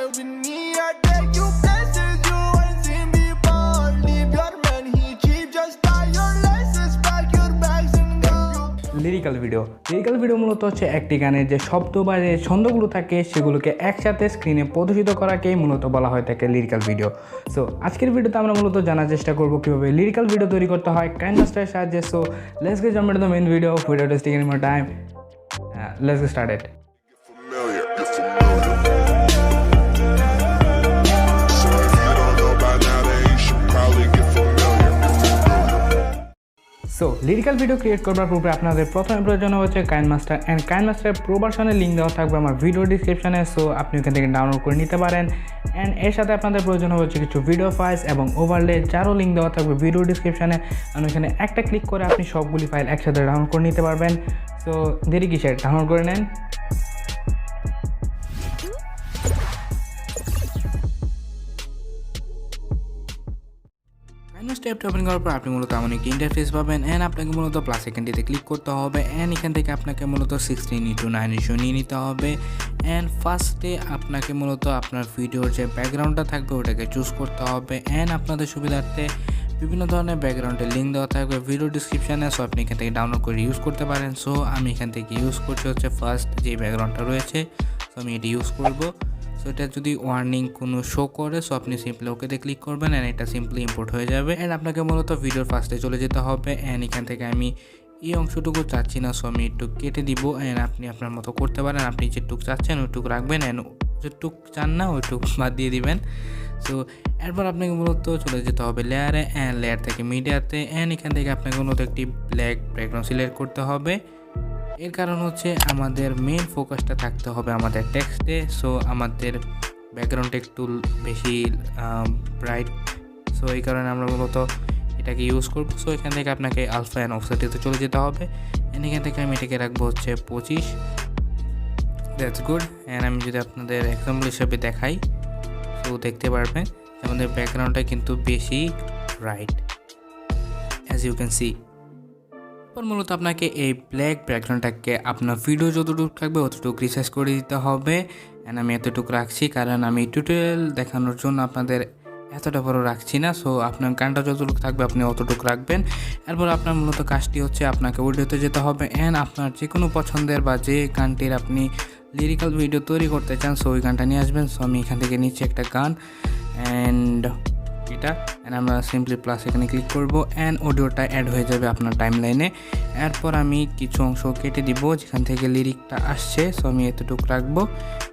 girl with me. I take you places you ain't seen before. Leave your man, he cheap. Just tie your laces, pack your bags and go. Lyrical video মূলত হচ্ছে একটি গানের যে শব্দ বা যে ছন্দগুলো থাকে সেগুলোকে একসাথে স্ক্রিনে প্রদর্শিত করাকেই মূলত বলা হয় থাকে লিরিক্যাল ভিডিও। সো আজকের ভিডিওতে আমরা মূলত জানার চেষ্টা করব কীভাবে লিরিক্যাল ভিডিও তৈরি করতে হয় কাইনমাস্টারের সাহায্যে। So let's get jump into the main video without wasting any more time. Let's get started. So lyrical video create করবার পূর্বে আপনাদের প্রথমে প্রয়োজন হচ্ছে কাইনমাস্টার অ্যান্ড কাইনমাস্টারের প্রো ভার্সনের লিঙ্ক দেওয়া থাকবে আমার ভিডিও ডিসক্রিপশনে। সো আপনি ওখান থেকে ডাউনলোড করে নিতে পারেন। অ্যান্ড এর সাথে আপনাদের প্রয়োজন হচ্ছে কিছু ভিডিও ফাইলস এবং ওভারলে, যারও লিঙ্ক দেওয়া থাকবে ভিডিও ডিসক্রিপশনে। আর ওখানে একটা ক্লিক করে আপনি সবগুলি ফাইল একসাথে ডাউনলোড করে নিতে পারবেন। সো দেরি কিসের, ডাউনলোড করে নেন। কাইনমাস্টার অ্যাপটি ওপেন করার পর আপনি মূলত এমন একটি ইন্টারফেস পাবেন। অ্যান্ড আপনাকে মূলত প্লাস আইকনটিতে ক্লিক করতে হবে। অ্যান্ড এখান থেকে আপনাকে মূলত 16:9 রেশিও নিয়ে নিতে হবে। অ্যান্ড ফার্স্টে আপনাকে মূলত আপনার ভিডিওর যে ব্যাকগ্রাউন্ডটা থাকবে ওটাকে চুজ করতে হবে। অ্যান্ড আপনাদের সুবিধার্থে বিভিন্ন ধরনের ব্যাকগ্রাউন্ডের লিঙ্ক দেওয়া থাকবে ভিডিও ডিসক্রিপশানে। সো আপনি এখান থেকে ডাউনলোড করে ইউজ করতে পারেন। সো আমি এখান থেকে ইউজ করছি হচ্ছে ফার্স্ট যে ব্যাকগ্রাউন্ডটা রয়েছে। সো আমি এটি ইউজ করব। সো এটা যদি ওয়ার্নিং কোনো শো করে সো আপনি সিম্পলি ওকেতে ক্লিক করবেন অ্যান্ড এটা সিম্পলি ইম্পোর্ট হয়ে যাবে। অ্যান্ড আপনাকে মূলত ভিডিওর ফার্স্টে চলে যেতে হবে। অ্যান্ড এখান থেকে আমি এই অংশটুকু চাচ্ছি না, সো আমি একটু কেটে দিব। অ্যান্ড আপনি আপনার মতো করতে পারেন, আপনি যেটুক চাচ্ছেন ওইটুকু রাখবেন অ্যান্ড যেটুক চান না ওইটুক বাদ দিয়ে দিবেন। সো এরপর আপনাকে মূলত চলে যেতে হবে লেয়ারে। অ্যান্ড লেয়ার থেকে মিডিয়াতে। অ্যান্ড এখান থেকে আপনাকে মূলত একটি ব্ল্যাক ব্যাকগ্রাউন্ড সিলেক্ট করতে হবে। এর কারণ হচ্ছে আমাদের মেন ফোকাসটা থাকতে হবে আমাদের টেক্সটে। সো আমাদের ব্যাকগ্রাউন্ডটা একটু বেশি ব্রাইট, সো এই কারণে আমরা মূলত এটাকে ইউজ করবো। সো এখান থেকে আপনাকে আলফা অ্যান্ড অফসেটে চলে যেতে হবে। অ্যান্ড এখান থেকে আমি এটাকে রাখবো হচ্ছে 25। That's good. অ্যান্ড আমি যদি আপনাদের এক্সাম্পল হিসাবে দেখাই সো দেখতে পারবেন আমাদের ব্যাকগ্রাউন্ডটা কিন্তু বেশি bright as you can see. মূলত আপনাকে এই ব্ল্যাক ব্যাকগ্রাউন্ডটাকে আপনার ভিডিও যতটুকু থাকবে অতটুকু রিসার্চ করে দিতে হবে। অ্যান্ড আমি এতটুকু রাখছি কারণ আমি টিউটোরিয়াল দেখানোর জন্য আপনাদের এতটা বড় রাখছি না। সো আপনার গানটা যতটুকু থাকবে আপনি অতটুকু রাখবেন। এরপর আপনার মূলত কাজটি হচ্ছে আপনাকে অডিওতে যেতে হবে। অ্যান্ড আপনার যে কোনো পছন্দের বা যে গানটির আপনি লিরিক্যাল ভিডিও তৈরি করতে চান সো ওই গানটা নিয়ে আসবেন। সো আমি এখান থেকে নিচ্ছি একটা গান অ্যান্ড এটা। অ্যান্ড আমরা সিম্পলি প্লাস এখানে ক্লিক করব। অ্যান্ড অডিওটা অ্যাড হয়ে যাবে আপনার টাইম লাইনে। এরপর আমি কিছু অংশ কেটে দিব যেখান থেকে লিরিকটা আসছে। সো আমি এতটুকু রাখবো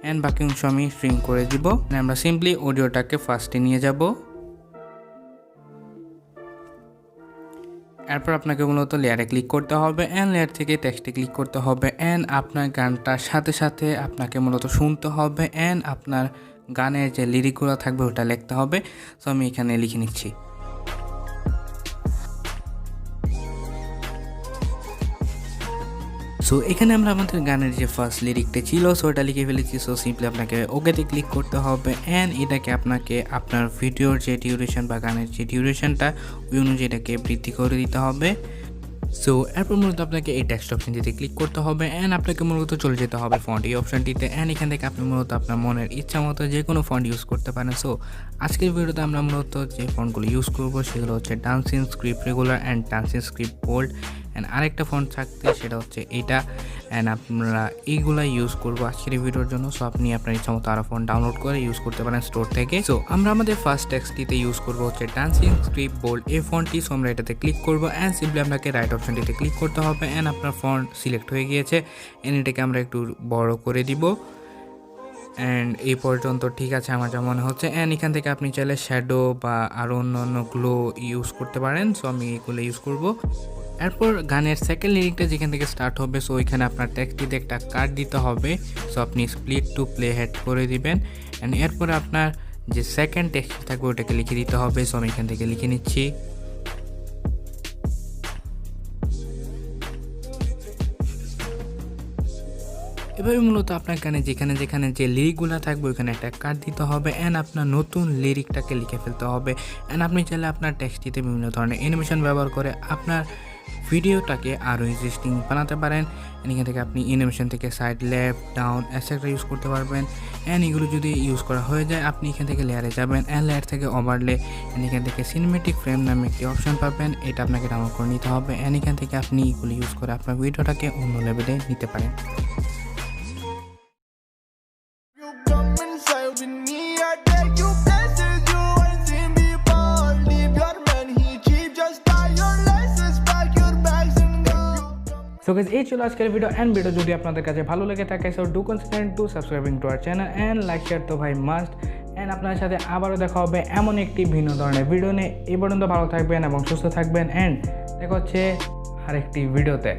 অ্যান্ড বাকি অংশ আমি স্ট্রিং করে দিব। আমরা সিম্পলি অডিওটাকে ফার্স্টে নিয়ে যাব। এরপর আপনাকে মূলত লেয়ারে ক্লিক করতে হবে। অ্যান্ড লেয়ার থেকে টেক্সটে ক্লিক করতে হবে। অ্যান্ড আপনার গানটার সাথে সাথে আপনাকে মূলত শুনতে হবে। অ্যান্ড আপনার গানের যে লিরিকগুলো থাকবে ওটা লিখতে হবে। সো আমি এখানে লিখে নিচ্ছি। সো এখানে আমরা আমাদের গানের যে ফার্স্ট লিরিকটা ছিল সো ওটা লিখে ফেলেছি। সো সিম্পলি আপনাকে ওকেতে ক্লিক করতে হবে। অ্যান্ড এটাকে আপনাকে আপনার ভিডিওর যে ডিউরেশন বা গানের যে ডিউরেশনটা ওই অনুযায়ী এটাকে বৃদ্ধি করে দিতে হবে। সো এরপর মূলত আপনাকে এই টেক্সট অপশনটিতে ক্লিক করতে হবে। অ্যান্ড আপনাকে মূলত চলে যেতে হবে ফন্ট এই অপশনটিতে। অ্যান্ড এখান থেকে আপনি মূলত আপনার মনের ইচ্ছা মতো যে কোনো ফন্ট ইউজ করতে পারেন। সো আজকের ভিডিওতে আমরা মূলত যে ফন্টগুলো ইউজ করবো সেগুলো হচ্ছে dancing script regular and dancing script bold. And আরেকটা ফন্ট থাকতে সেটা হচ্ছে এইটা। অ্যান্ড আমরা এইগুলো ইউজ করবো আজকের এই ভিডিওর জন্য। সো আপনি আপনার ইচ্ছা মতো আরও ফন্ট ডাউনলোড করে ইউজ করতে পারেন স্টোর থেকে। সো আমরা আমাদের ফার্স্ট টেক্সটটিতে ইউজ করবো হচ্ছে ডান্সিং স্ক্রিপ্ট বোল্ড এই ফন্টটি। সো আমরা এটাতে ক্লিক করবো অ্যান্ড সিম্পলি আপনাকে রাইট অপশনটিতে ক্লিক করতে হবে। অ্যান্ড আপনার ফন্ট সিলেক্ট হয়ে গিয়েছে। অ্যান্ড এটাকে আমরা একটু বড় করে দিব। অ্যান্ড এই পর্যন্ত ঠিক আছে আমার যা মনে হচ্ছে। অ্যান্ড এখান থেকে আপনি চাইলে শ্যাডো বা আরও অন্য গ্লো ইউজ করতে পারেন। সো আমি এগুলো ইউজ করব। এরপর গানের সেকেন্ড লিরিকটা যেখান থেকে স্টার্ট হবে সো ওইখানে আপনার টেক্সটিতে একটা কাট দিতে হবে। সো আপনি স্প্লিট টু প্লে হেড করে দিবেন। অ্যান্ড এরপরে আপনার যে সেকেন্ড টেক্সট থাকবে ওটাকে লিখে দিতে হবে। সো আমি এখান থেকে লিখে নিচ্ছি। এভাবে মূলত আপনার গানে যেখানে যেখানে যে লিরিকগুলো থাকবে ওইখানে একটা কাট দিতে হবে। অ্যান্ড আপনার নতুন লিরিকটাকে লিখে ফেলতে হবে। অ্যান্ড আপনি চাইলে আপনার টেক্সটিতে বিভিন্ন ধরনের অ্যানিমেশন ব্যবহার করে আপনার ভিডিওটাকে আরও ইন্টারেস্টিং বানাতে পারেন। এখান থেকে আপনি অ্যানিমেশন থেকে side, left, down etcetera use করতে পারবেন। অ্যান্ড এগুলো যদি ইউজ করা হয়ে যায় আপনি এখান থেকে লেয়ারে যাবেন, অ্যান্ড লেয়ার থেকে ওভারলে, অ্যান্ড এখান থেকে সিনেমেটিক ফ্রেম নামে একটি অপশন পাবেন। এটা আপনাকে ডাউনলোড করে নিতে হবে, অ্যান্ড এখান থেকে আপনি এগুলো ইউজ করে আপনার ভিডিওটাকে অন্য লেভেলে নিতে পারেন। You come inside with me, I take you places you ain't seen before. Leave your man, he cheap, just tie your laces, pack your bags and go. So guys, এই ছিল আজকের ভিডিও। অ্যান্ড ভিডিও যদি আপনাদের কাছে ভালো লেগে থাকে so do consider to subscribing to our channel and like share তো ভাই মাস্ট। অ্যান্ড আপনার সাথে আবারও দেখা হবে এমন একটি ভিন্ন ধরনের ভিডিও নিয়ে। এই পর্যন্ত ভালো থাকবেন এবং সুস্থ থাকবেন, অ্যান্ড দেখা হচ্ছে আরেকটি ভিডিওতে।